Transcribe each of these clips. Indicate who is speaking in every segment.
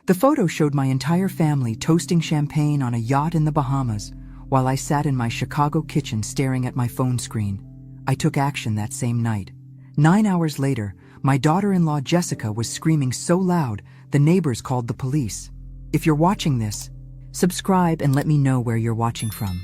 Speaker 1: The photo showed my entire family toasting champagne on a yacht in the Bahamas, while I sat in my Chicago kitchen staring at my phone screen. I took action that same night. 9 hours later, my daughter-in-law Jessica was screaming so loud, the neighbors called the police. If you're watching this, subscribe and let me know where you're watching from.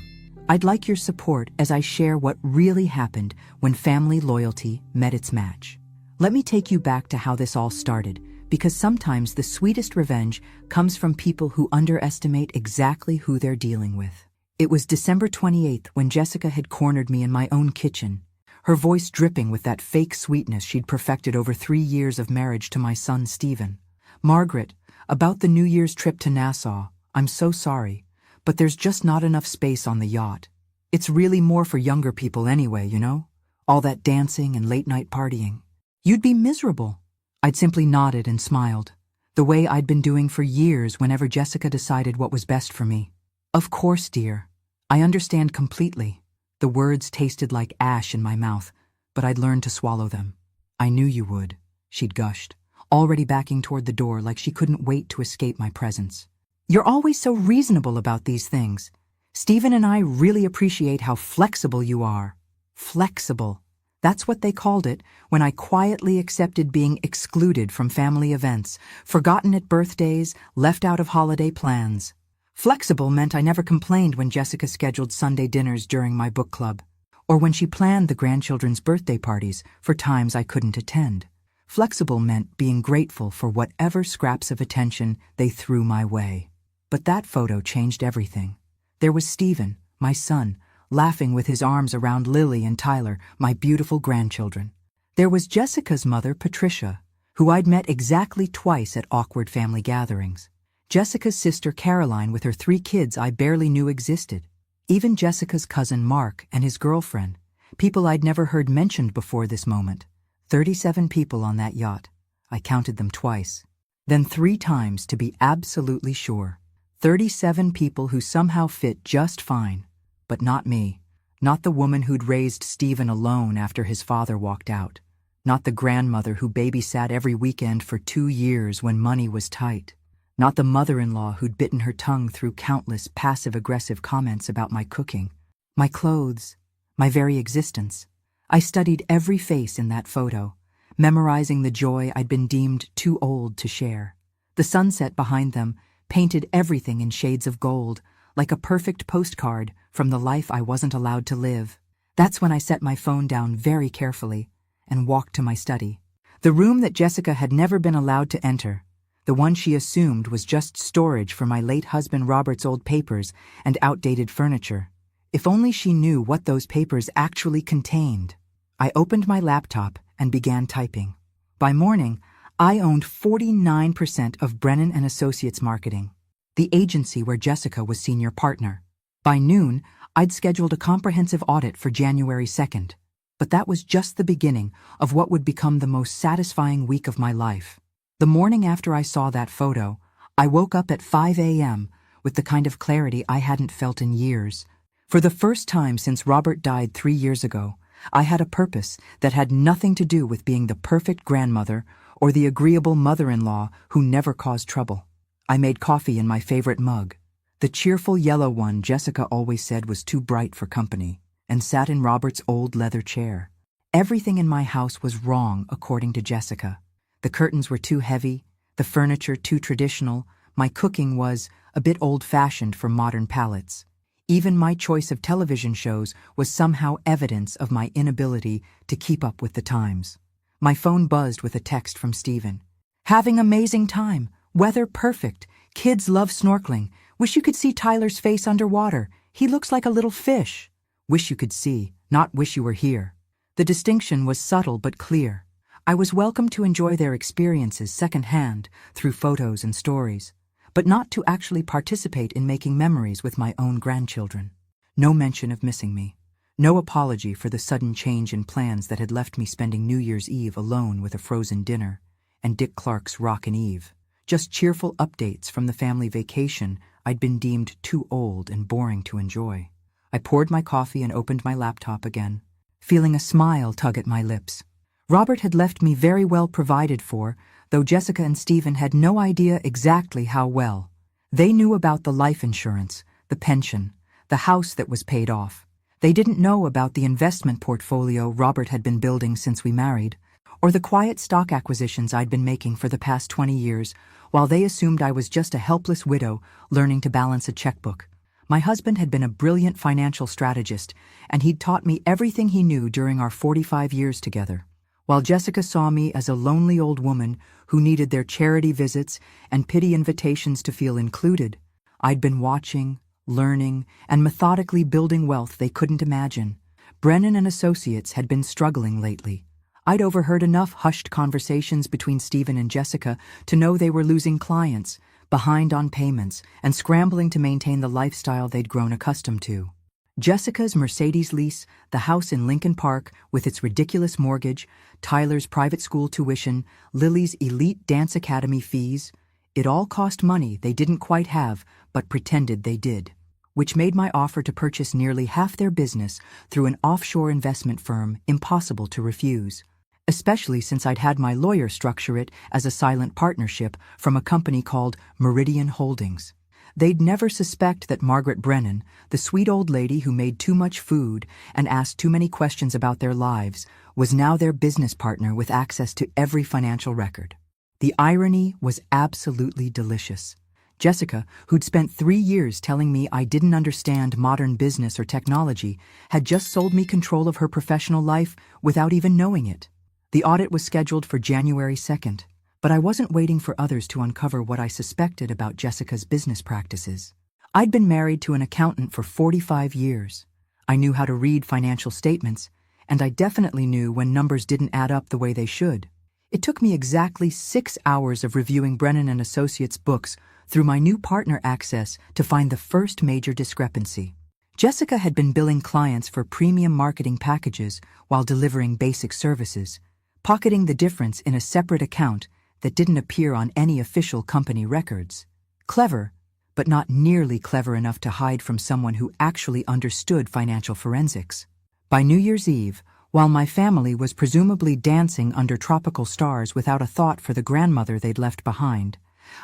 Speaker 1: I'd like your support as I share what really happened when family loyalty met its match. Let me take you back to how this all started, because sometimes the sweetest revenge comes from people who underestimate exactly who they're dealing with. It was December 28th when Jessica had cornered me in my own kitchen, her voice dripping with that fake sweetness she'd perfected over 3 years of marriage to my son Stephen. "Margaret, about the New Year's trip to Nassau, I'm so sorry, but there's just not enough space on the yacht. It's really more for younger people anyway, you know? All that dancing and late-night partying. You'd be miserable." I'd simply nodded and smiled, the way I'd been doing for years whenever Jessica decided what was best for me. "Of course, dear. I understand completely." The words tasted like ash in my mouth, but I'd learned to swallow them. "I knew you would," she'd gushed, already backing toward the door like she couldn't wait to escape my presence. "You're always so reasonable about these things. Stephen and I really appreciate how flexible you are." Flexible. That's what they called it when I quietly accepted being excluded from family events, forgotten at birthdays, left out of holiday plans. Flexible meant I never complained when Jessica scheduled Sunday dinners during my book club, or when she planned the grandchildren's birthday parties for times I couldn't attend. Flexible meant being grateful for whatever scraps of attention they threw my way. But that photo changed everything. There was Stephen, my son, laughing with his arms around Lily and Tyler, my beautiful grandchildren. There was Jessica's mother, Patricia, who I'd met exactly twice at awkward family gatherings. Jessica's sister, Caroline, with her 3 kids I barely knew existed. Even Jessica's cousin, Mark, and his girlfriend, people I'd never heard mentioned before this moment. 37 people on that yacht. I counted them twice. Then 3 times to be absolutely sure. 37 people who somehow fit just fine. But not me. Not the woman who'd raised Stephen alone after his father walked out. Not the grandmother who babysat every weekend for 2 years when money was tight. Not the mother-in-law who'd bitten her tongue through countless passive-aggressive comments about my cooking, my clothes, my very existence. I studied every face in that photo, memorizing the joy I'd been deemed too old to share. The sunset behind them painted everything in shades of gold, like a perfect postcard from the life I wasn't allowed to live. That's when I set my phone down very carefully and walked to my study. The room that Jessica had never been allowed to enter, the one she assumed was just storage for my late husband Robert's old papers and outdated furniture. If only she knew what those papers actually contained. I opened my laptop and began typing. By morning, I owned 49% of Brennan & Associates Marketing, the agency where Jessica was senior partner. By noon, I'd scheduled a comprehensive audit for January 2nd. But that was just the beginning of what would become the most satisfying week of my life. The morning after I saw that photo, I woke up at 5 a.m. with the kind of clarity I hadn't felt in years. For the first time since Robert died 3 years ago, I had a purpose that had nothing to do with being the perfect grandmother or the agreeable mother-in-law who never caused trouble. I made coffee in my favorite mug, the cheerful yellow one Jessica always said was too bright for company, and sat in Robert's old leather chair. Everything in my house was wrong, according to Jessica. The curtains were too heavy, the furniture too traditional, my cooking was a bit old-fashioned for modern palates. Even my choice of television shows was somehow evidence of my inability to keep up with the times. My phone buzzed with a text from Stephen. "Having amazing time. Weather perfect. Kids love snorkeling. Wish you could see Tyler's face underwater. He looks like a little fish." Wish you could see, not wish you were here. The distinction was subtle but clear. I was welcome to enjoy their experiences secondhand through photos and stories, but not to actually participate in making memories with my own grandchildren. No mention of missing me. No apology for the sudden change in plans that had left me spending New Year's Eve alone with a frozen dinner and Dick Clark's Rockin' Eve. Just cheerful updates from the family vacation I'd been deemed too old and boring to enjoy. I poured my coffee and opened my laptop again, feeling a smile tug at my lips. Robert had left me very well provided for, though Jessica and Stephen had no idea exactly how well. They knew about the life insurance, the pension, the house that was paid off. They didn't know about the investment portfolio Robert had been building since we married, or the quiet stock acquisitions I'd been making for the past 20 years, while they assumed I was just a helpless widow learning to balance a checkbook. My husband had been a brilliant financial strategist, and he'd taught me everything he knew during our 45 years together. While Jessica saw me as a lonely old woman who needed their charity visits and pity invitations to feel included, I'd been watching, learning, and methodically building wealth they couldn't imagine. Brennan and Associates had been struggling lately. I'd overheard enough hushed conversations between Stephen and Jessica to know they were losing clients, behind on payments, and scrambling to maintain the lifestyle they'd grown accustomed to. Jessica's Mercedes lease, the house in Lincoln Park with its ridiculous mortgage, Tyler's private school tuition, Lily's elite dance academy fees, it all cost money they didn't quite have but pretended they did, which made my offer to purchase nearly half their business through an offshore investment firm impossible to refuse, especially since I'd had my lawyer structure it as a silent partnership from a company called Meridian Holdings. They'd never suspect that Margaret Brennan, the sweet old lady who made too much food and asked too many questions about their lives, was now their business partner with access to every financial record. The irony was absolutely delicious. Jessica, who'd spent 3 years telling me I didn't understand modern business or technology, had just sold me control of her professional life without even knowing it. The audit was scheduled for January 2nd, but I wasn't waiting for others to uncover what I suspected about Jessica's business practices. I'd been married to an accountant for 45 years. I knew how to read financial statements, and I definitely knew when numbers didn't add up the way they should. It took me exactly 6 hours of reviewing Brennan and Associates' books through my new partner access to find the first major discrepancy. Jessica had been billing clients for premium marketing packages while delivering basic services, pocketing the difference in a separate account that didn't appear on any official company records. Clever, but not nearly clever enough to hide from someone who actually understood financial forensics. By New Year's Eve, while my family was presumably dancing under tropical stars without a thought for the grandmother they'd left behind,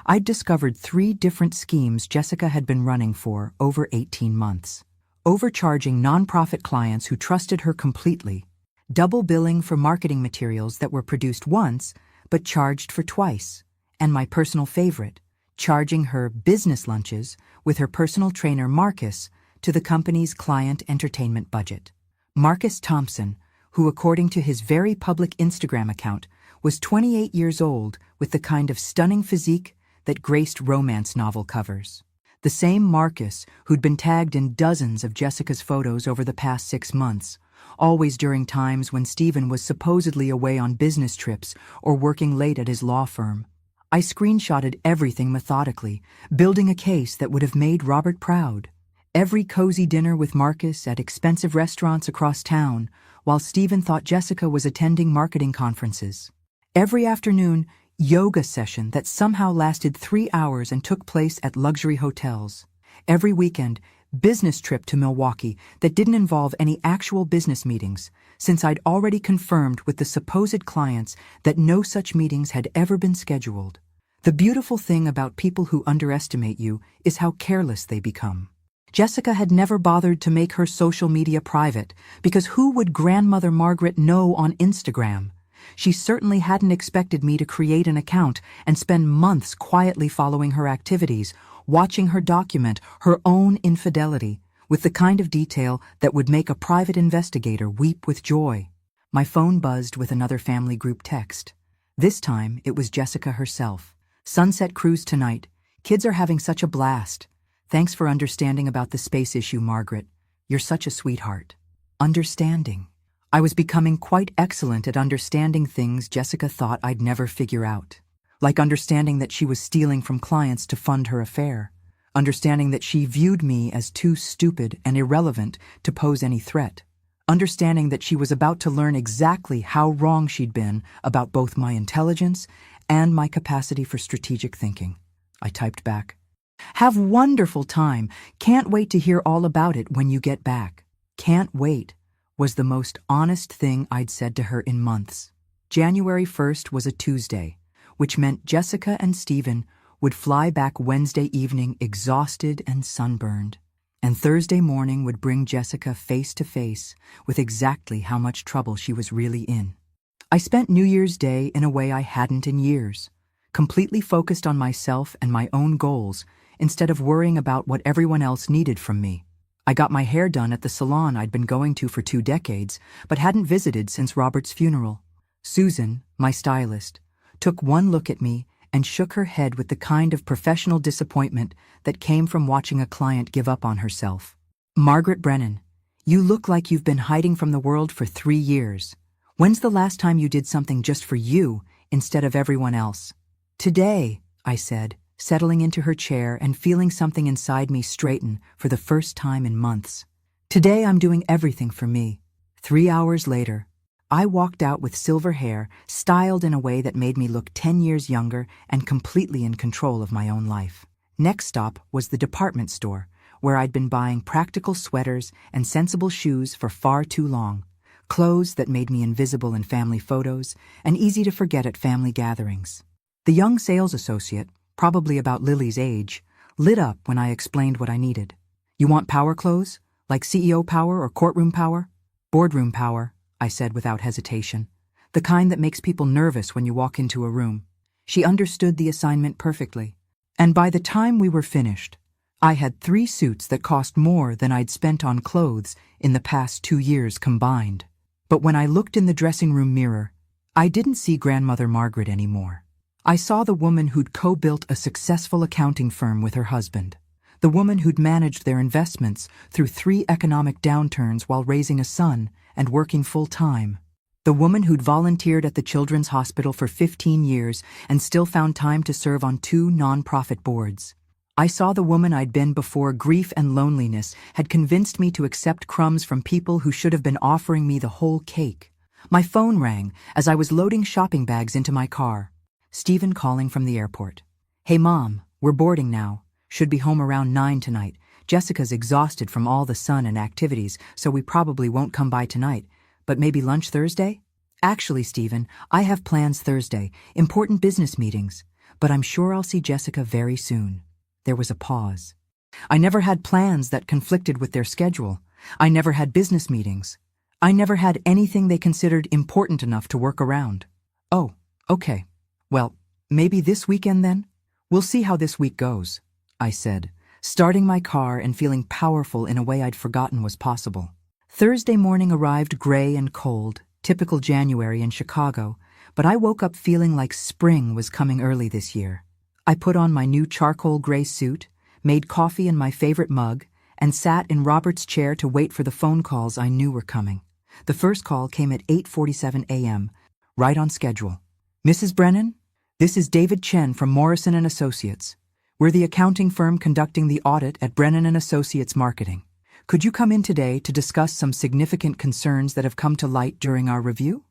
Speaker 1: I'd discovered 3 different schemes Jessica had been running for over 18 months. Overcharging nonprofit clients who trusted her completely, double billing for marketing materials that were produced once but charged for twice, and my personal favorite, charging her business lunches with her personal trainer Marcus to the company's client entertainment budget. Marcus Thompson, who according to his very public Instagram account was 28 years old with the kind of stunning physique that graced romance novel covers. The same Marcus who'd been tagged in dozens of Jessica's photos over the past 6 months, always during times when Stephen was supposedly away on business trips or working late at his law firm. I screenshotted everything methodically, building a case that would have made Robert proud. Every cozy dinner with Marcus at expensive restaurants across town, while Stephen thought Jessica was attending marketing conferences. Every afternoon, yoga session that somehow lasted 3 hours and took place at luxury hotels. Every weekend, business trip to Milwaukee that didn't involve any actual business meetings, since I'd already confirmed with the supposed clients that no such meetings had ever been scheduled. The beautiful thing about people who underestimate you is how careless they become. Jessica had never bothered to make her social media private, because who would grandmother Margaret know on Instagram? She certainly hadn't expected me to create an account and spend months quietly following her activities, watching her document her own infidelity with the kind of detail that would make a private investigator weep with joy. My phone buzzed with another family group text. This time, it was Jessica herself. "Sunset cruise tonight. Kids are having such a blast. Thanks for understanding about the space issue, Margaret. You're such a sweetheart." Understanding. I was becoming quite excellent at understanding things Jessica thought I'd never figure out. Like understanding that she was stealing from clients to fund her affair. Understanding that she viewed me as too stupid and irrelevant to pose any threat. Understanding that she was about to learn exactly how wrong she'd been about both my intelligence and my capacity for strategic thinking. I typed back, "Have wonderful time. Can't wait to hear all about it when you get back." Can't wait was the most honest thing I'd said to her in months. January 1st was a Tuesday. which meant Jessica and Stephen would fly back Wednesday evening exhausted and sunburned, and Thursday morning would bring Jessica face to face with exactly how much trouble she was really in. I spent New Year's Day in a way I hadn't in years, completely focused on myself and my own goals instead of worrying about what everyone else needed from me. I got my hair done at the salon I'd been going to for 2 decades, but hadn't visited since Robert's funeral. Susan, my stylist, took one look at me and shook her head with the kind of professional disappointment that came from watching a client give up on herself. "Margaret Brennan, you look like you've been hiding from the world for 3 years. When's the last time you did something just for you instead of everyone else?" "Today," I said, settling into her chair and feeling something inside me straighten for the first time in months. "Today I'm doing everything for me." 3 hours later, I walked out with silver hair, styled in a way that made me look 10 years younger and completely in control of my own life. Next stop was the department store, where I'd been buying practical sweaters and sensible shoes for far too long, clothes that made me invisible in family photos and easy to forget at family gatherings. The young sales associate, probably about Lily's age, lit up when I explained what I needed. "You want power clothes? Like CEO power or courtroom power?" "Boardroom power," I said without hesitation. "The kind that makes people nervous when you walk into a room." She understood the assignment perfectly. And by the time we were finished, I had 3 suits that cost more than I'd spent on clothes in the past 2 years combined. But when I looked in the dressing room mirror, I didn't see Grandmother Margaret anymore. I saw the woman who'd co-built a successful accounting firm with her husband, the woman who'd managed their investments through 3 economic downturns while raising a son and working full-time, the woman who'd volunteered at the Children's Hospital for 15 years and still found time to serve on 2 nonprofit boards. I saw the woman I'd been before grief and loneliness had convinced me to accept crumbs from people who should have been offering me the whole cake. My phone rang as I was loading shopping bags into my car. Stephen calling from the airport. "Hey Mom, we're boarding now. Should be home around 9 tonight. Jessica's exhausted from all the sun and activities, so we probably won't come by tonight. But maybe lunch Thursday?" "Actually, Stephen, I have plans Thursday, important business meetings, but I'm sure I'll see Jessica very soon." There was a pause. I never had plans that conflicted with their schedule. I never had business meetings. I never had anything they considered important enough to work around. "Oh, okay. Well, maybe this weekend then? We'll see how this week goes," I said, starting my car and feeling powerful in a way I'd forgotten was possible. Thursday morning arrived gray and cold, typical January in Chicago, but I woke up feeling like spring was coming early this year. I put on my new charcoal gray suit, made coffee in my favorite mug, and sat in Robert's chair to wait for the phone calls I knew were coming. The first call came at 8:47 a.m., right on schedule. "Mrs. Brennan, this is David Chen from Morrison & Associates. We're the accounting firm conducting the audit at Brennan & Associates Marketing. Could you come in today to discuss some significant concerns that have come to light during our review?"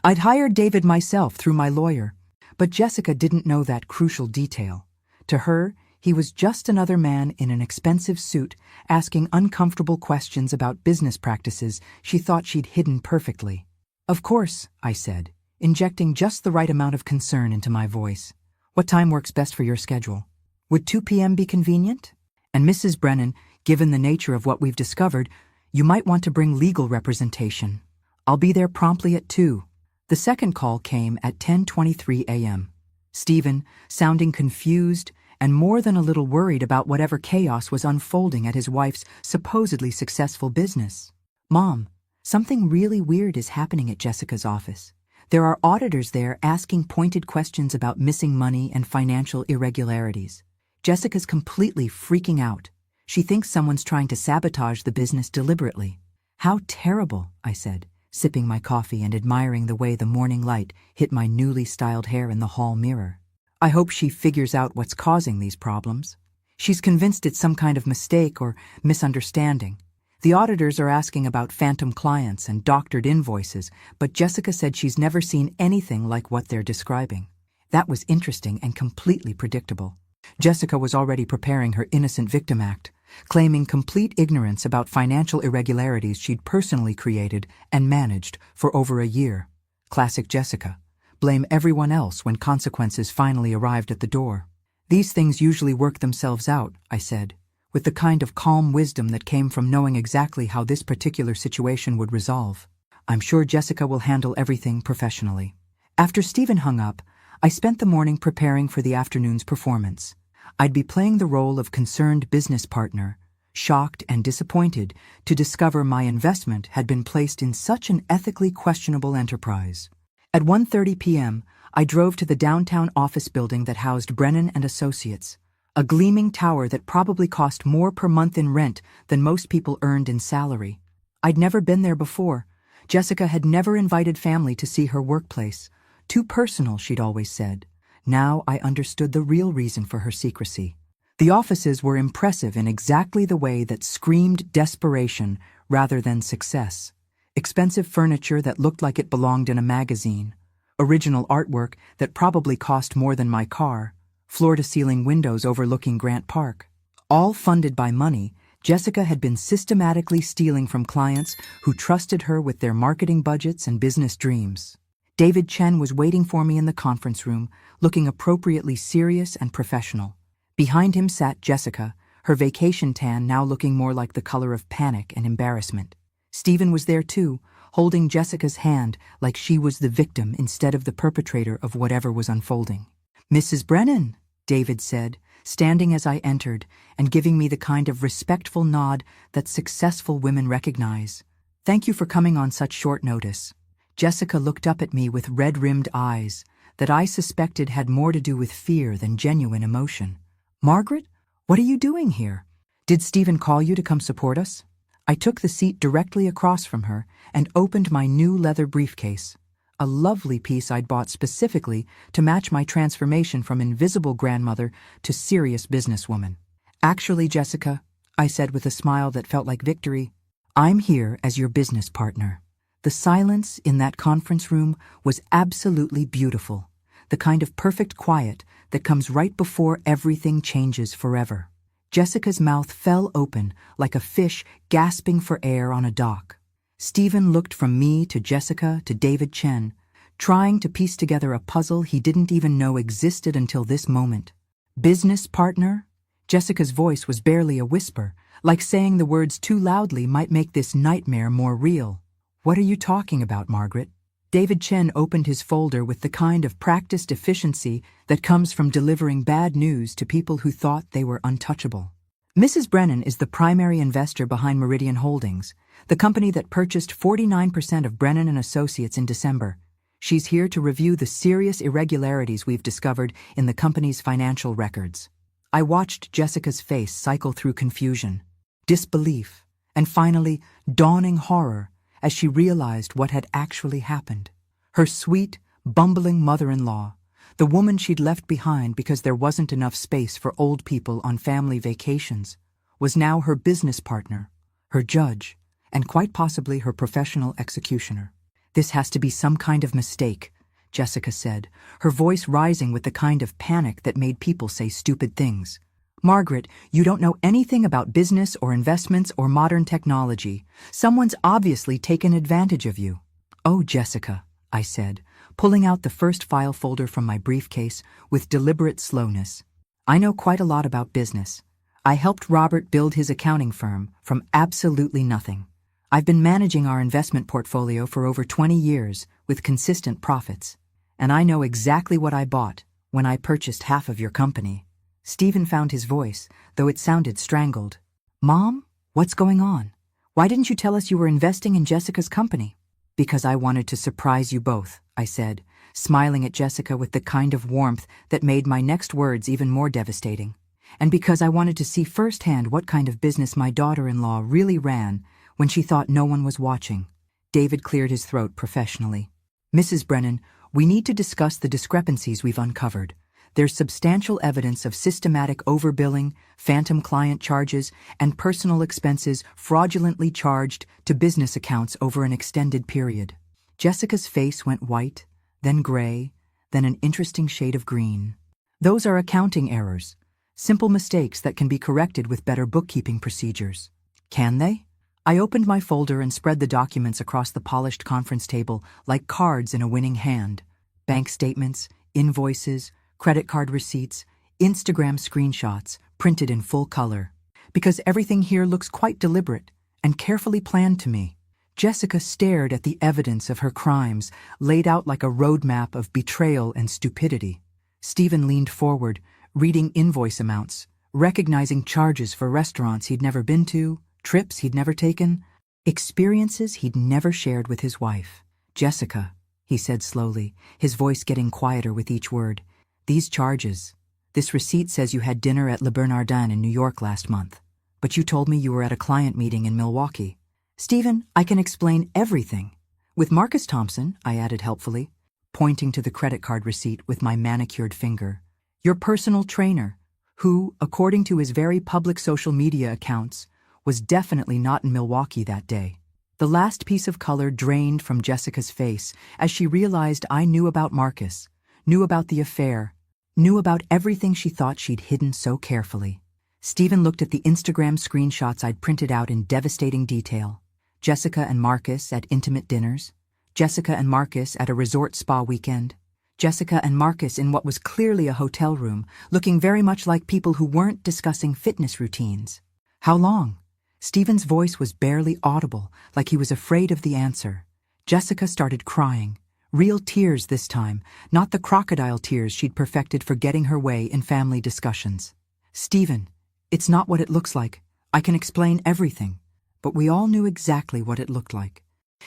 Speaker 1: I'd hired David myself through my lawyer, but Jessica didn't know that crucial detail. To her, he was just another man in an expensive suit asking uncomfortable questions about business practices she thought she'd hidden perfectly. "Of course," I said, injecting just the right amount of concern into my voice. "What time works best for your schedule? Would 2 p.m. be convenient? And Mrs. Brennan, given the nature of what we've discovered, you might want to bring legal representation. I'll be there promptly at 2. The second call came at 10:23 a.m. Stephen, sounding confused and more than a little worried about whatever chaos was unfolding at his wife's supposedly successful business. "Mom, something really weird is happening at Jessica's office. There are auditors there asking pointed questions about missing money and financial irregularities. Jessica's completely freaking out. She thinks someone's trying to sabotage the business deliberately." "How terrible," I said, sipping my coffee and admiring the way the morning light hit my newly styled hair in the hall mirror. "I hope she figures out what's causing these problems. She's convinced it's some kind of mistake or misunderstanding. The auditors are asking about phantom clients and doctored invoices, but Jessica said she's never seen anything like what they're describing." That was interesting and completely predictable. Jessica was already preparing her innocent victim act, claiming complete ignorance about financial irregularities she'd personally created and managed for over a year. Classic Jessica. blame everyone else when consequences finally arrived at the door. These things usually work themselves out, I said, with the kind of calm wisdom that came from knowing exactly how this particular situation would resolve. I'm sure Jessica will handle everything professionally. After Stephen hung up, I spent the morning preparing for the afternoon's performance. I'd be playing the role of concerned business partner, shocked and disappointed to discover my investment had been placed in such an ethically questionable enterprise. At 1:30 p.m., I drove to the downtown office building that housed Brennan and Associates, a gleaming tower that probably cost more per month in rent than most people earned in salary. I'd never been there before. Jessica had never invited family to see her workplace. Too personal, she'd always said. Now I understood the real reason for her secrecy. The offices were impressive in exactly the way that screamed desperation rather than success. Expensive furniture that looked like it belonged in a magazine. Original artwork that probably cost more than my car. Floor-to-ceiling windows overlooking Grant Park. All funded by money, Jessica had been systematically stealing from clients who trusted her with their marketing budgets and business dreams. David Chen was waiting for me in the conference room, looking appropriately serious and professional. Behind him sat Jessica, her vacation tan now looking more like the color of panic and embarrassment. Stephen was there too, holding Jessica's hand like she was the victim instead of the perpetrator of whatever was unfolding. "Mrs. Brennan," David said, standing as I entered and giving me the kind of respectful nod that successful women recognize. "Thank you for coming on such short notice." Jessica looked up at me with red-rimmed eyes that I suspected had more to do with fear than genuine emotion. "Margaret, what are you doing here? Did Stephen call you to come support us?" I took the seat directly across from her and opened my new leather briefcase, a lovely piece I'd bought specifically to match my transformation from invisible grandmother to serious businesswoman. "Actually, Jessica," I said with a smile that felt like victory, "I'm here as your business partner." The silence in that conference room was absolutely beautiful, the kind of perfect quiet that comes right before everything changes forever. Jessica's mouth fell open like a fish gasping for air on a dock. Stephen looked from me to Jessica to David Chen, trying to piece together a puzzle he didn't even know existed until this moment. "Business partner?" Jessica's voice was barely a whisper, like saying the words too loudly might make this nightmare more real. "What are you talking about, Margaret?" David Chen opened his folder with the kind of practiced efficiency that comes from delivering bad news to people who thought they were untouchable. "Mrs. Brennan is the primary investor behind Meridian Holdings, the company that purchased 49% of Brennan and Associates in December. She's here to review the serious irregularities we've discovered in the company's financial records." I watched Jessica's face cycle through confusion, disbelief, and finally dawning horror as she realized what had actually happened. Her sweet, bumbling mother-in-law, the woman she'd left behind because there wasn't enough space for old people on family vacations, was now her business partner, her judge, and quite possibly her professional executioner. "This has to be some kind of mistake," Jessica said, her voice rising with the kind of panic that made people say stupid things. "Margaret, you don't know anything about business or investments or modern technology. Someone's obviously taken advantage of you." "Oh, Jessica," I said, pulling out the first file folder from my briefcase with deliberate slowness. "I know quite a lot about business. I helped Robert build his accounting firm from absolutely nothing. I've been managing our investment portfolio for over 20 years with consistent profits. And I know exactly what I bought when I purchased half of your company." Stephen found his voice, though it sounded strangled. "Mom, what's going on? Why didn't you tell us you were investing in Jessica's company?" "Because I wanted to surprise you both," I said, smiling at Jessica with the kind of warmth that made my next words even more devastating. "And because I wanted to see firsthand what kind of business my daughter-in-law really ran when she thought no one was watching." David cleared his throat professionally. "Mrs. Brennan, we need to discuss the discrepancies we've uncovered. There's substantial evidence of systematic overbilling, phantom client charges, and personal expenses fraudulently charged to business accounts over an extended period." Jessica's face went white, then gray, then an interesting shade of green. "Those are accounting errors, simple mistakes that can be corrected with better bookkeeping procedures." "Can they?" I opened my folder and spread the documents across the polished conference table like cards in a winning hand. Bank statements, invoices, credit card receipts, Instagram screenshots, printed in full color. Because everything here looks quite deliberate and carefully planned to me. Jessica stared at the evidence of her crimes, laid out like a roadmap of betrayal and stupidity. Stephen leaned forward, reading invoice amounts, recognizing charges for restaurants he'd never been to, trips he'd never taken, experiences he'd never shared with his wife. Jessica, he said slowly, his voice getting quieter with each word, these charges. This receipt says you had dinner at Le Bernardin in New York last month. But you told me you were at a client meeting in Milwaukee. Stephen, I can explain everything. With Marcus Thompson, I added helpfully, pointing to the credit card receipt with my manicured finger. Your personal trainer, who, according to his very public social media accounts, was definitely not in Milwaukee that day. The last piece of color drained from Jessica's face as she realized I knew about Marcus, knew about the affair, knew about everything she thought she'd hidden so carefully. Stephen looked at the Instagram screenshots I'd printed out in devastating detail. Jessica and Marcus at intimate dinners. Jessica and Marcus at a resort spa weekend. Jessica and Marcus in what was clearly a hotel room, looking very much like people who weren't discussing fitness routines. How long? Stephen's voice was barely audible, like he was afraid of the answer. Jessica started crying. Real tears this time, not the crocodile tears she'd perfected for getting her way in family discussions. Stephen, it's not what it looks like. I can explain everything. But we all knew exactly what it looked like.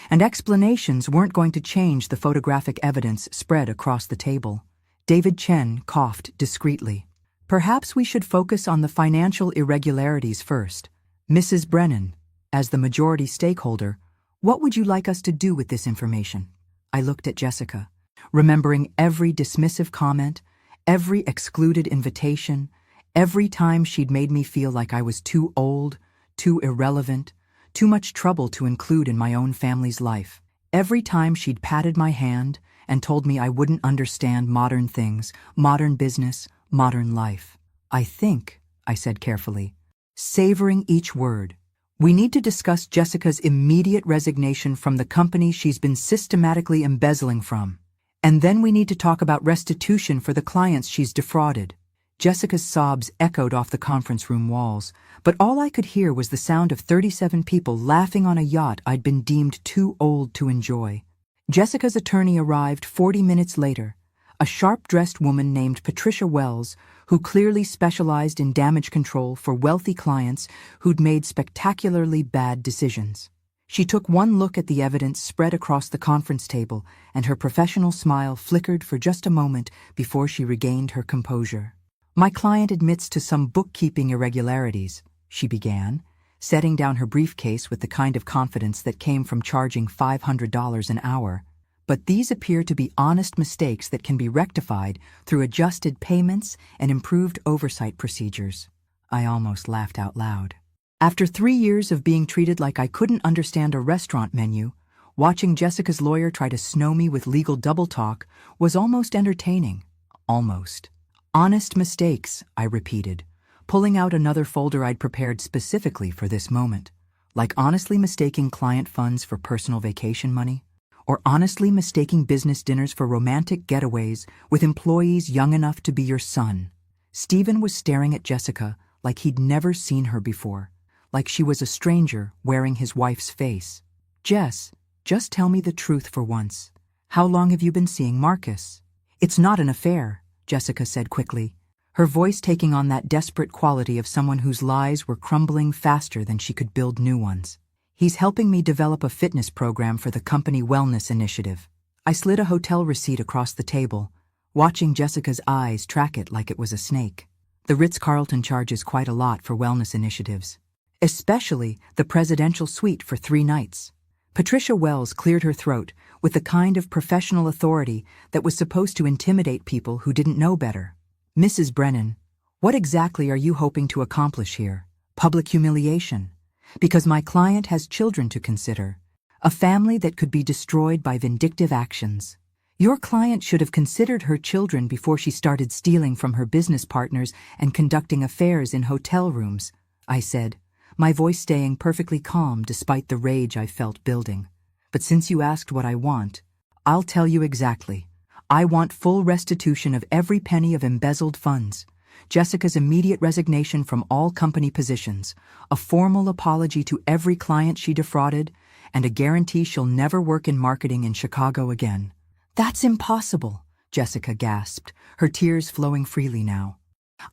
Speaker 1: And explanations weren't going to change the photographic evidence spread across the table. David Chen coughed discreetly. Perhaps we should focus on the financial irregularities first. Mrs. Brennan, as the majority stakeholder, what would you like us to do with this information? I looked at Jessica, remembering every dismissive comment, every excluded invitation, every time she'd made me feel like I was too old, too irrelevant, too much trouble to include in my own family's life. Every time she'd patted my hand and told me I wouldn't understand modern things, modern business, modern life. I think, I said carefully, savoring each word, we need to discuss Jessica's immediate resignation from the company she's been systematically embezzling from. And then we need to talk about restitution for the clients she's defrauded. Jessica's sobs echoed off the conference room walls, but all I could hear was the sound of 37 people laughing on a yacht I'd been deemed too old to enjoy. Jessica's attorney arrived 40 minutes later, a sharp-dressed woman named Patricia Wells, who clearly specialized in damage control for wealthy clients who'd made spectacularly bad decisions. She took one look at the evidence spread across the conference table, and her professional smile flickered for just a moment before she regained her composure. My client admits to some bookkeeping irregularities, she began, setting down her briefcase with the kind of confidence that came from charging $500 an hour. But these appear to be honest mistakes that can be rectified through adjusted payments and improved oversight procedures. I almost laughed out loud. After 3 years of being treated like I couldn't understand a restaurant menu, watching Jessica's lawyer try to snow me with legal double talk was almost entertaining. Almost. Honest mistakes, I repeated, pulling out another folder I'd prepared specifically for this moment. Like honestly mistaking client funds for personal vacation money, or honestly mistaking business dinners for romantic getaways with employees young enough to be your son. Stephen was staring at Jessica like he'd never seen her before, like she was a stranger wearing his wife's face. Jess, just tell me the truth for once. How long have you been seeing Marcus? It's not an affair, Jessica said quickly, her voice taking on that desperate quality of someone whose lies were crumbling faster than she could build new ones. He's helping me develop a fitness program for the company wellness initiative. I slid a hotel receipt across the table, watching Jessica's eyes track it like it was a snake. The Ritz-Carlton charges quite a lot for wellness initiatives, especially the presidential suite for 3 nights. Patricia Wells cleared her throat with the kind of professional authority that was supposed to intimidate people who didn't know better. Mrs. Brennan, what exactly are you hoping to accomplish here? Public humiliation? Because my client has children to consider, a family that could be destroyed by vindictive actions. Your client should have considered her children before she started stealing from her business partners and conducting affairs in hotel rooms, I said, my voice staying perfectly calm despite the rage I felt building. But since you asked what I want, I'll tell you exactly. I want full restitution of every penny of embezzled funds. Jessica's immediate resignation from all company positions, a formal apology to every client she defrauded, and a guarantee she'll never work in marketing in Chicago again. That's impossible, Jessica gasped, her tears flowing freely now.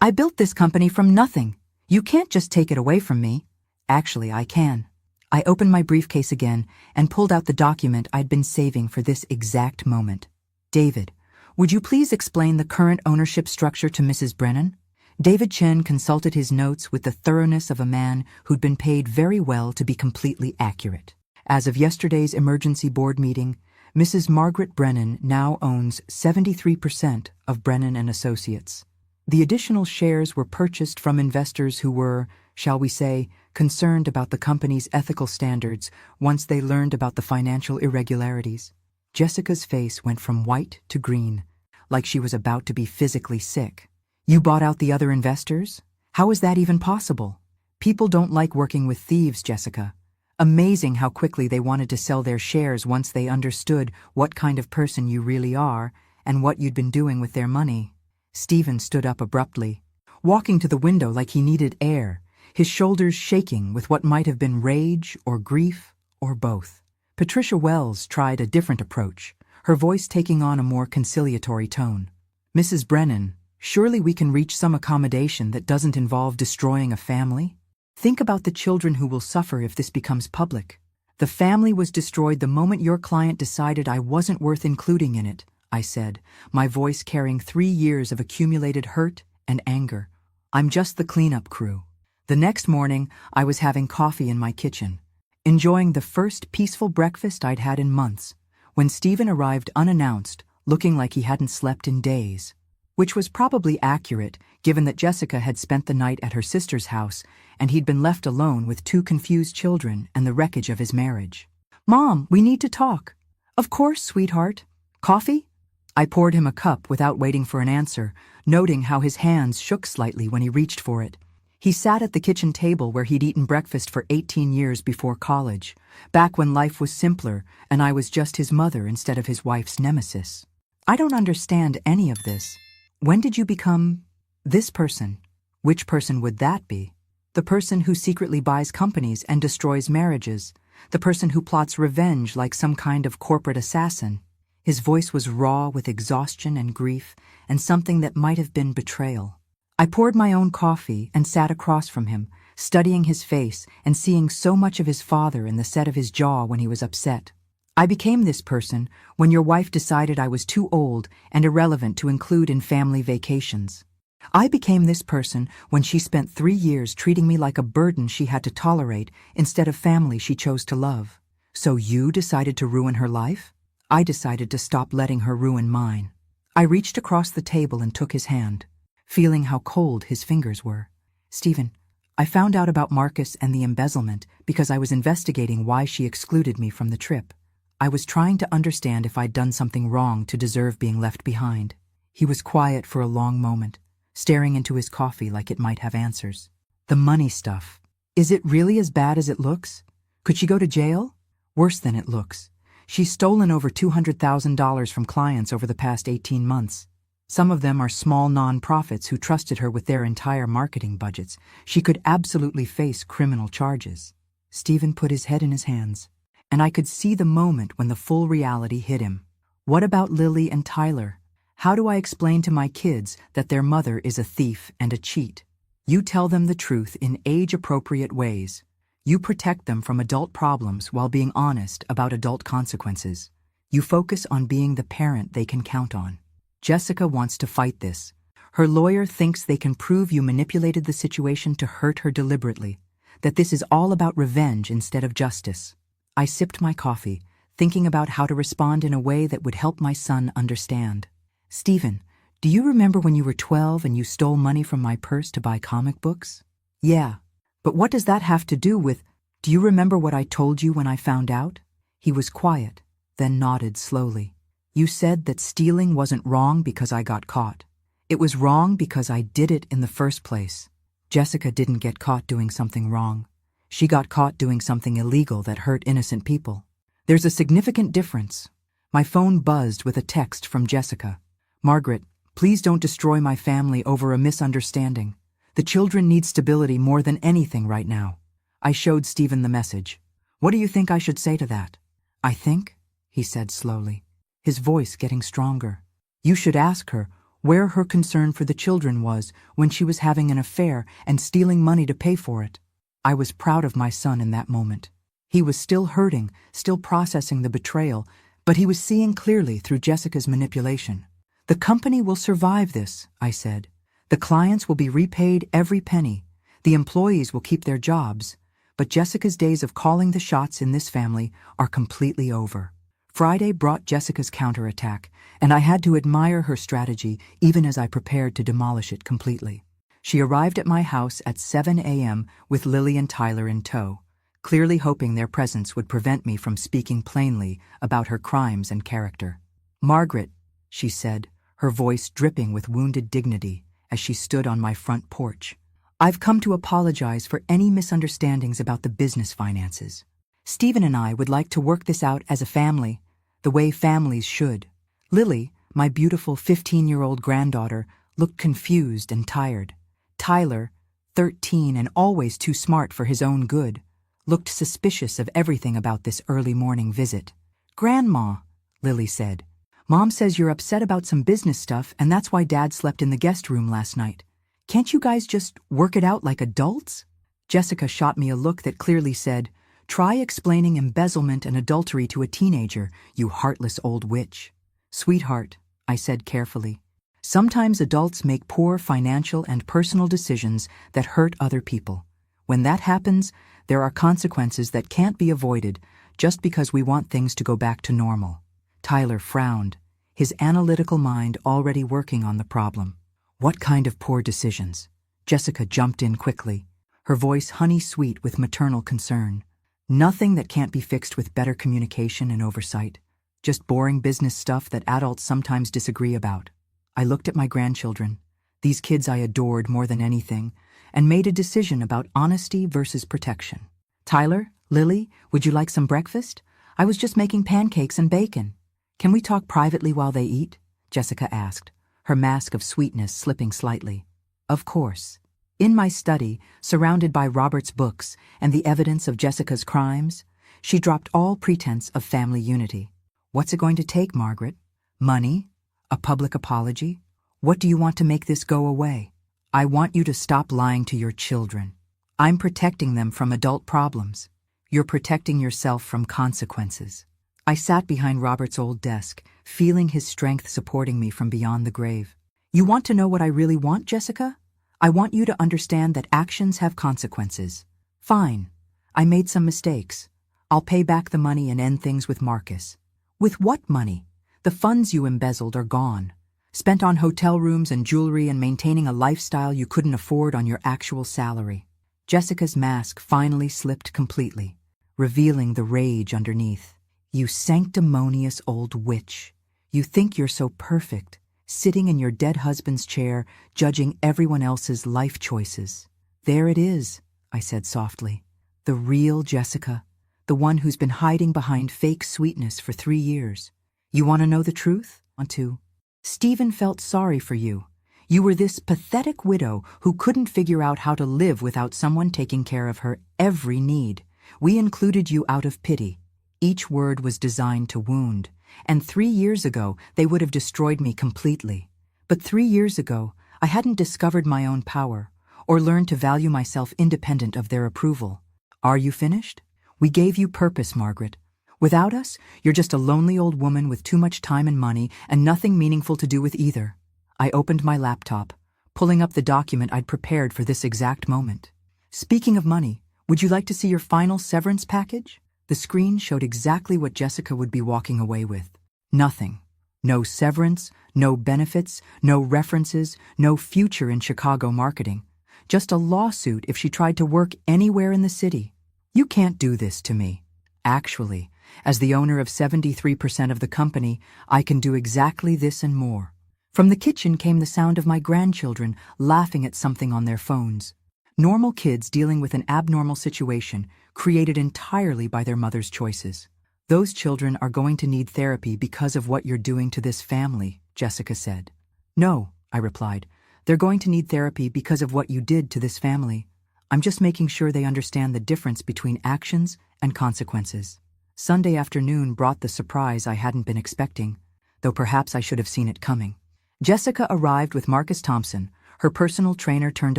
Speaker 1: I built this company from nothing. You can't just take it away from me. Actually, I can. I opened my briefcase again and pulled out the document I'd been saving for this exact moment. David, would you please explain the current ownership structure to Mrs. Brennan? David Chen consulted his notes with the thoroughness of a man who'd been paid very well to be completely accurate. As of yesterday's emergency board meeting, Mrs. Margaret Brennan now owns 73% of Brennan and Associates. The additional shares were purchased from investors who were, shall we say, concerned about the company's ethical standards once they learned about the financial irregularities. Jessica's face went from white to green, like she was about to be physically sick. You bought out the other investors? How is that even possible? People don't like working with thieves, Jessica. Amazing how quickly they wanted to sell their shares once they understood what kind of person you really are and what you'd been doing with their money. Stephen stood up abruptly, walking to the window like he needed air, his shoulders shaking with what might have been rage or grief or both. Patricia Wells tried a different approach, her voice taking on a more conciliatory tone. Mrs. Brennan, surely we can reach some accommodation that doesn't involve destroying a family? Think about the children who will suffer if this becomes public. The family was destroyed the moment your client decided I wasn't worth including in it, I said, my voice carrying 3 years of accumulated hurt and anger. I'm just the cleanup crew. The next morning, I was having coffee in my kitchen, enjoying the first peaceful breakfast I'd had in months, when Stephen arrived unannounced, looking like he hadn't slept in days. Which was probably accurate, given that Jessica had spent the night at her sister's house and he'd been left alone with 2 confused children and the wreckage of his marriage. Mom, we need to talk. Of course, sweetheart. Coffee? I poured him a cup without waiting for an answer, noting how his hands shook slightly when he reached for it. He sat at the kitchen table where he'd eaten breakfast for 18 years before college, back when life was simpler and I was just his mother instead of his wife's nemesis. I don't understand any of this. When did you become this person? Which person would that be? The person who secretly buys companies and destroys marriages. The person who plots revenge like some kind of corporate assassin. His voice was raw with exhaustion and grief and something that might have been betrayal. I poured my own coffee and sat across from him, studying his face and seeing so much of his father in the set of his jaw when he was upset. I became this person when your wife decided I was too old and irrelevant to include in family vacations. I became this person when she spent 3 years treating me like a burden she had to tolerate instead of family she chose to love. So you decided to ruin her life? I decided to stop letting her ruin mine. I reached across the table and took his hand, feeling how cold his fingers were. Stephen, I found out about Marcus and the embezzlement because I was investigating why she excluded me from the trip. I was trying to understand if I'd done something wrong to deserve being left behind. He was quiet for a long moment, staring into his coffee like it might have answers. The money stuff. Is it really as bad as it looks? Could she go to jail? Worse than it looks. She's stolen over $200,000 from clients over the past 18 months. Some of them are small non-profits who trusted her with their entire marketing budgets. She could absolutely face criminal charges. Stephen put his head in his hands, and I could see the moment when the full reality hit him. What about Lily and Tyler? How do I explain to my kids that their mother is a thief and a cheat? You tell them the truth in age-appropriate ways. You protect them from adult problems while being honest about adult consequences. You focus on being the parent they can count on. Jessica wants to fight this. Her lawyer thinks they can prove you manipulated the situation to hurt her deliberately, that this is all about revenge instead of justice. I sipped my coffee, thinking about how to respond in a way that would help my son understand. Stephen, do you remember when you were 12 and you stole money from my purse to buy comic books? Yeah, but what does that have to do with, do you remember what I told you when I found out? He was quiet, then nodded slowly. You said that stealing wasn't wrong because I got caught. It was wrong because I did it in the first place. Jessica didn't get caught doing something wrong. She got caught doing something illegal that hurt innocent people. There's a significant difference. My phone buzzed with a text from Jessica. "Margaret, please don't destroy my family over a misunderstanding. The children need stability more than anything right now." I showed Stephen the message. "What do you think I should say to that?" "I think," he said slowly, his voice getting stronger, "you should ask her where her concern for the children was when she was having an affair and stealing money to pay for it." I was proud of my son in that moment. He was still hurting, still processing the betrayal, but he was seeing clearly through Jessica's manipulation. "The company will survive this," I said. "The clients will be repaid every penny. The employees will keep their jobs. But Jessica's days of calling the shots in this family are completely over." Friday brought Jessica's counterattack, and I had to admire her strategy even as I prepared to demolish it completely. She arrived at my house at 7 a.m. with Lily and Tyler in tow, clearly hoping their presence would prevent me from speaking plainly about her crimes and character. "Margaret," she said, her voice dripping with wounded dignity as she stood on my front porch, "I've come to apologize for any misunderstandings about the business finances. Stephen and I would like to work this out as a family, the way families should." Lily, my beautiful 15-year-old granddaughter, looked confused and tired. Tyler, 13 and always too smart for his own good, looked suspicious of everything about this early morning visit. "Grandma," Lily said, "Mom says you're upset about some business stuff and that's why Dad slept in the guest room last night. Can't you guys just work it out like adults?" Jessica shot me a look that clearly said, "Try explaining embezzlement and adultery to a teenager, you heartless old witch." "Sweetheart," I said carefully, "sometimes adults make poor financial and personal decisions that hurt other people. When that happens, there are consequences that can't be avoided just because we want things to go back to normal." Tyler frowned, his analytical mind already working on the problem. "What kind of poor decisions?" Jessica jumped in quickly, her voice honey-sweet with maternal concern. "Nothing that can't be fixed with better communication and oversight. Just boring business stuff that adults sometimes disagree about." I looked at my grandchildren, these kids I adored more than anything, and made a decision about honesty versus protection. "Tyler, Lily, would you like some breakfast? I was just making pancakes and bacon. Can we talk privately while they eat?" Jessica asked, her mask of sweetness slipping slightly. "Of course." In my study, surrounded by Robert's books and the evidence of Jessica's crimes, she dropped all pretense of family unity. "What's it going to take, Margaret? Money? A public apology? What do you want to make this go away?" "I want you to stop lying to your children. I'm protecting them from adult problems. You're protecting yourself from consequences." I sat behind Robert's old desk, feeling his strength supporting me from beyond the grave. "You want to know what I really want, Jessica? I want you to understand that actions have consequences. Fine. I made some mistakes. I'll pay back the money and end things with Marcus." "With what money? The funds you embezzled are gone. Spent on hotel rooms and jewelry and maintaining a lifestyle you couldn't afford on your actual salary." Jessica's mask finally slipped completely, revealing the rage underneath. "You sanctimonious old witch. You think you're so perfect, sitting in your dead husband's chair, judging everyone else's life choices. There it is," I said softly. "The real Jessica, the one who's been hiding behind fake sweetness for 3 years. You want to know the truth? Want to? Stephen felt sorry for you. You were this pathetic widow who couldn't figure out how to live without someone taking care of her every need. We included you out of pity. Each word was designed to wound, and 3 years ago they would have destroyed me completely. But 3 years ago, I hadn't discovered my own power, or learned to value myself independent of their approval. Are you finished? We gave you purpose, Margaret. Without us, you're just a lonely old woman with too much time and money and nothing meaningful to do with either." I opened my laptop, pulling up the document I'd prepared for this exact moment. "Speaking of money, would you like to see your final severance package?" The screen showed exactly what Jessica would be walking away with. Nothing. No severance, no benefits, no references, no future in Chicago marketing. Just a lawsuit if she tried to work anywhere in the city. "You can't do this to me." Actually, as the owner of 73% of the company, I can do exactly this and more. From the kitchen came the sound of my grandchildren laughing at something on their phones. Normal kids dealing with an abnormal situation created entirely by their mother's choices. Those children are going to need therapy because of what you're doing to this family, Jessica said. No, I replied. They're going to need therapy because of what you did to this family. I'm just making sure they understand the difference between actions and consequences. Sunday afternoon brought the surprise I hadn't been expecting, though perhaps I should have seen it coming. Jessica arrived with Marcus Thompson, her personal trainer turned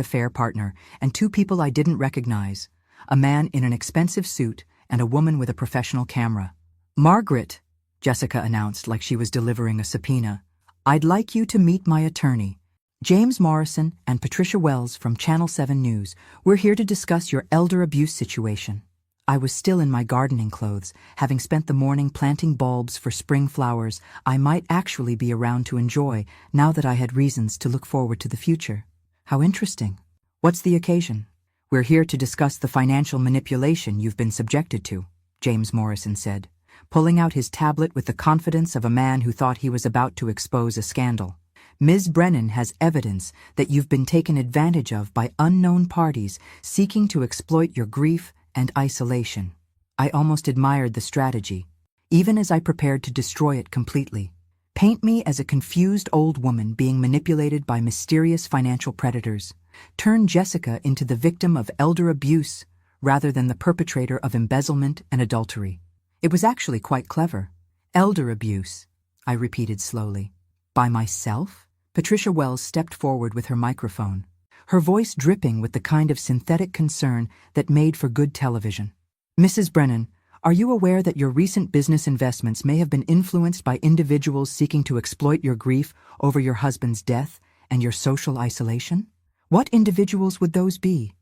Speaker 1: affair partner, and two people I didn't recognize, a man in an expensive suit and a woman with a professional camera. Margaret, Jessica announced like she was delivering a subpoena, I'd like you to meet my attorney, James Morrison and Patricia Wells from Channel 7 News. We're here to discuss your elder abuse situation. I was still in my gardening clothes, having spent the morning planting bulbs for spring flowers I might actually be around to enjoy now that I had reasons to look forward to the future. How interesting. What's the occasion? We're here to discuss the financial manipulation you've been subjected to, James Morrison said, pulling out his tablet with the confidence of a man who thought he was about to expose a scandal. Ms. Brennan has evidence that you've been taken advantage of by unknown parties seeking to exploit your grief and isolation. I almost admired the strategy, even as I prepared to destroy it completely. Paint me as a confused old woman being manipulated by mysterious financial predators. Turn Jessica into the victim of elder abuse rather than the perpetrator of embezzlement and adultery. It was actually quite clever. Elder abuse, I repeated slowly. By myself? Patricia Wells stepped forward with her microphone, her voice dripping with the kind of synthetic concern that made for good television. Mrs. Brennan, are you aware that your recent business investments may have been influenced by individuals seeking to exploit your grief over your husband's death and your social isolation? What individuals would those be?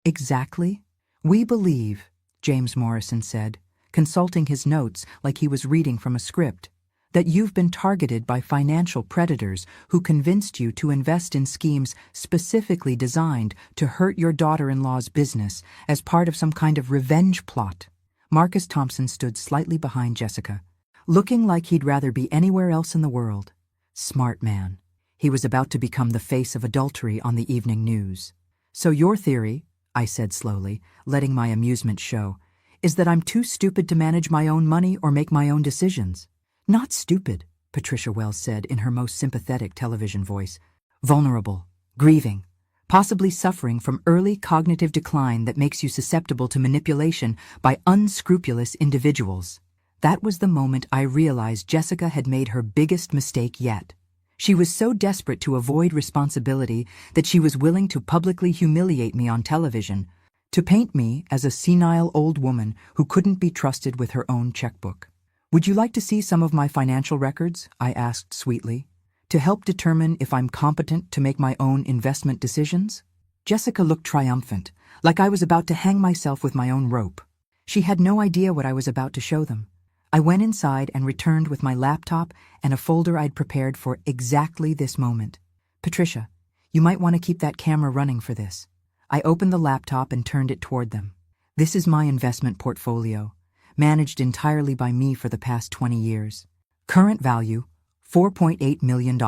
Speaker 1: Exactly. We believe, James Morrison said, consulting his notes like he was reading from a script, that you've been targeted by financial predators who convinced you to invest in schemes specifically designed to hurt your daughter-in-law's business as part of some kind of revenge plot. Marcus Thompson stood slightly behind Jessica, looking like he'd rather be anywhere else in the world. Smart man. He was about to become the face of adultery on the evening news. So your theory, I said slowly, letting my amusement show, is that I'm too stupid to manage my own money or make my own decisions. Not stupid, Patricia Wells said in her most sympathetic television voice. Vulnerable, grieving, possibly suffering from early cognitive decline that makes you susceptible to manipulation by unscrupulous individuals. That was the moment I realized Jessica had made her biggest mistake yet. She was so desperate to avoid responsibility that she was willing to publicly humiliate me on television, to paint me as a senile old woman who couldn't be trusted with her own checkbook. Would you like to see some of my financial records? I asked sweetly, to help determine if I'm competent to make my own investment decisions? Jessica looked triumphant, like I was about to hang myself with my own rope. She had no idea what I was about to show them. I went inside and returned with my laptop and a folder I'd prepared for exactly this moment. Patricia, you might want to keep that camera running for this. I opened the laptop and turned it toward them. This is my investment portfolio, managed entirely by me for the past 20 years. Current value, $4.8 million.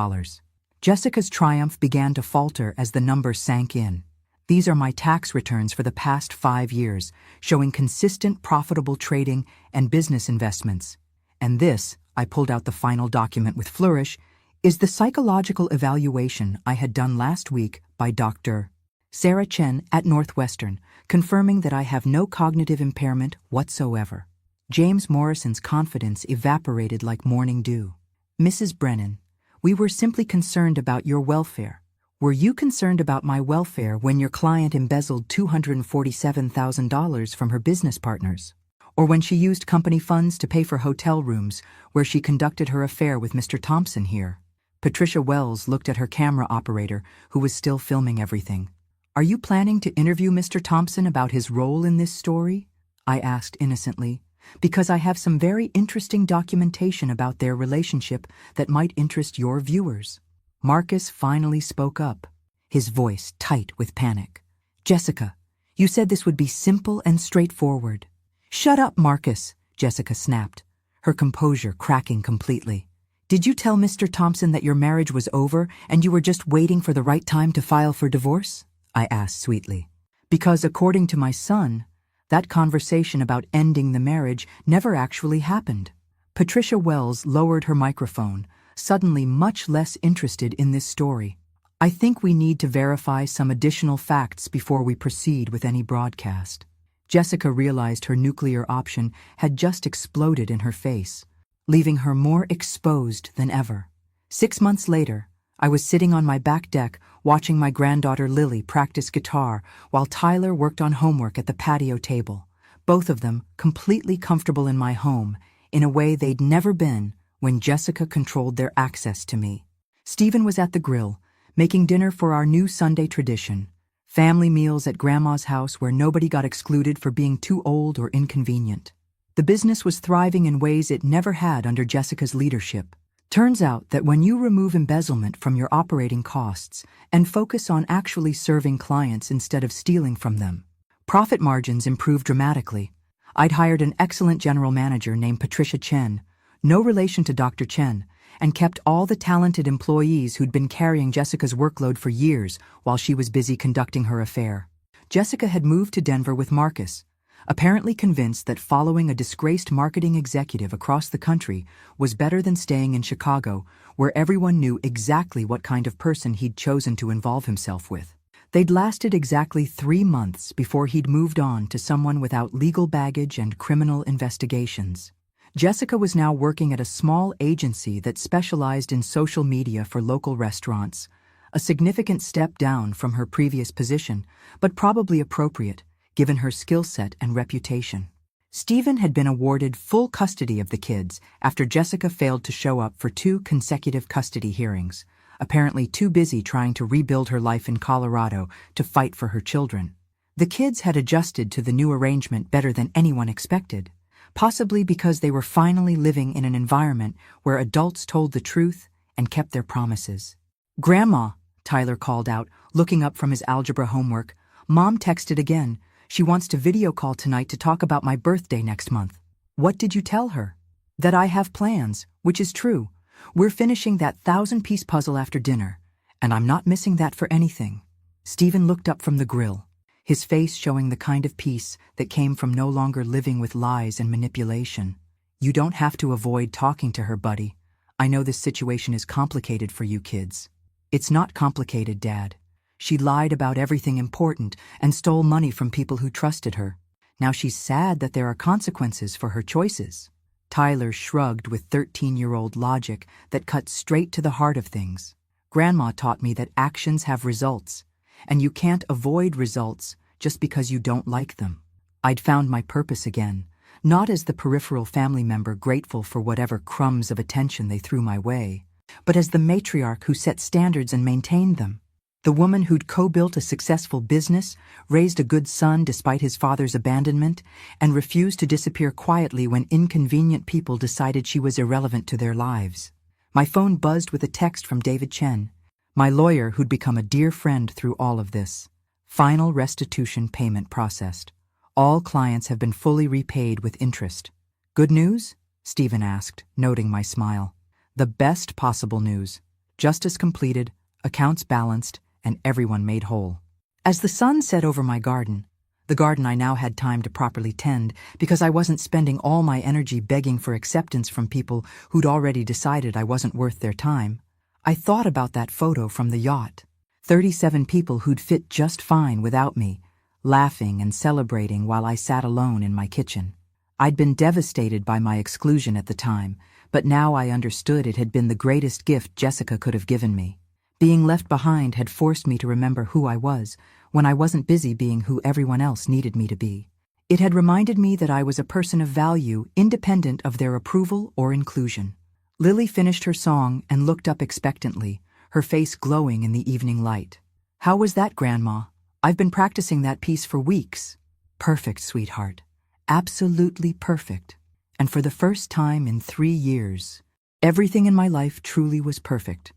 Speaker 1: Jessica's triumph began to falter as the numbers sank in. These are my tax returns for the past 5 years, showing consistent profitable trading and business investments. And this, I pulled out the final document with flourish, is the psychological evaluation I had done last week by Dr. Sarah Chen at Northwestern, confirming that I have no cognitive impairment whatsoever. James Morrison's confidence evaporated like morning dew. Mrs. Brennan, we were simply concerned about your welfare. Were you concerned about my welfare when your client embezzled $247,000 from her business partners? Or when she used company funds to pay for hotel rooms where she conducted her affair with Mr. Thompson here? Patricia Wells looked at her camera operator, who was still filming everything. Are you planning to interview Mr. Thompson about his role in this story? I asked innocently, because I have some very interesting documentation about their relationship that might interest your viewers. Marcus finally spoke up, his voice tight with panic. Jessica, you said this would be simple and straightforward. Shut up, Marcus, Jessica snapped, her composure cracking completely. Did you tell Mr. Thompson that your marriage was over and you were just waiting for the right time to file for divorce? I asked sweetly. Because according to my son, That conversation about ending the marriage never actually happened. Patricia Wells lowered her microphone, suddenly much less interested in this story. I think we need to verify some additional facts before we proceed with any broadcast. Jessica realized her nuclear option had just exploded in her face, leaving her more exposed than ever. 6 months later, I was sitting on my back deck watching my granddaughter Lily practice guitar while Tyler worked on homework at the patio table, both of them completely comfortable in my home in a way they'd never been when Jessica controlled their access to me. Stephen was at the grill, making dinner for our new Sunday tradition, family meals at Grandma's house where nobody got excluded for being too old or inconvenient. The business was thriving in ways it never had under Jessica's leadership. Turns out that when you remove embezzlement from your operating costs and focus on actually serving clients instead of stealing from them, profit margins improve dramatically. I'd hired an excellent general manager named Patricia Chen, no relation to Dr. Chen, and kept all the talented employees who'd been carrying Jessica's workload for years while she was busy conducting her affair. Jessica had moved to Denver with Marcus, apparently convinced that following a disgraced marketing executive across the country was better than staying in Chicago, where everyone knew exactly what kind of person he'd chosen to involve himself with. They'd lasted exactly 3 months before he'd moved on to someone without legal baggage and criminal investigations. Jessica was now working at a small agency that specialized in social media for local restaurants, a significant step down from her previous position, but probably appropriate, given her skill set and reputation. Stephen had been awarded full custody of the kids after Jessica failed to show up for 2 consecutive custody hearings, apparently too busy trying to rebuild her life in Colorado to fight for her children. The kids had adjusted to the new arrangement better than anyone expected, possibly because they were finally living in an environment where adults told the truth and kept their promises. "Grandma," Tyler called out, looking up from his algebra homework. "Mom texted again. She wants to video call tonight to talk about my birthday next month." "What did you tell her?" "That I have plans, which is true. We're finishing that 1,000-piece puzzle after dinner, and I'm not missing that for anything." Stephen looked up from the grill, his face showing the kind of peace that came from no longer living with lies and manipulation. "You don't have to avoid talking to her, buddy. I know this situation is complicated for you kids." "It's not complicated, Dad. She lied about everything important and stole money from people who trusted her. Now she's sad that there are consequences for her choices." Tyler shrugged with 13-year-old logic that cut straight to the heart of things. "Grandma taught me that actions have results, and you can't avoid results just because you don't like them." I'd found my purpose again, not as the peripheral family member grateful for whatever crumbs of attention they threw my way, but as the matriarch who set standards and maintained them. The woman who'd co-built a successful business, raised a good son despite his father's abandonment, and refused to disappear quietly when inconvenient people decided she was irrelevant to their lives. My phone buzzed with a text from David Chen, my lawyer who'd become a dear friend through all of this. "Final restitution payment processed. All clients have been fully repaid with interest." "Good news?" Stephen asked, noting my smile. "The best possible news. Justice completed, accounts balanced, and everyone made whole." As the sun set over my garden, the garden I now had time to properly tend because I wasn't spending all my energy begging for acceptance from people who'd already decided I wasn't worth their time, I thought about that photo from the yacht. 37 people who'd fit just fine without me, laughing and celebrating while I sat alone in my kitchen. I'd been devastated by my exclusion at the time, but now I understood it had been the greatest gift Jessica could have given me. Being left behind had forced me to remember who I was when I wasn't busy being who everyone else needed me to be. It had reminded me that I was a person of value independent of their approval or inclusion. Lily finished her song and looked up expectantly, her face glowing in the evening light. "How was that, Grandma? I've been practicing that piece for weeks." "Perfect, sweetheart. Absolutely perfect. And for the first time in 3 years, everything in my life truly was perfect."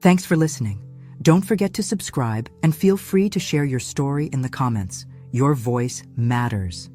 Speaker 1: Thanks for listening. Don't forget to subscribe and feel free to share your story in the comments. Your voice matters.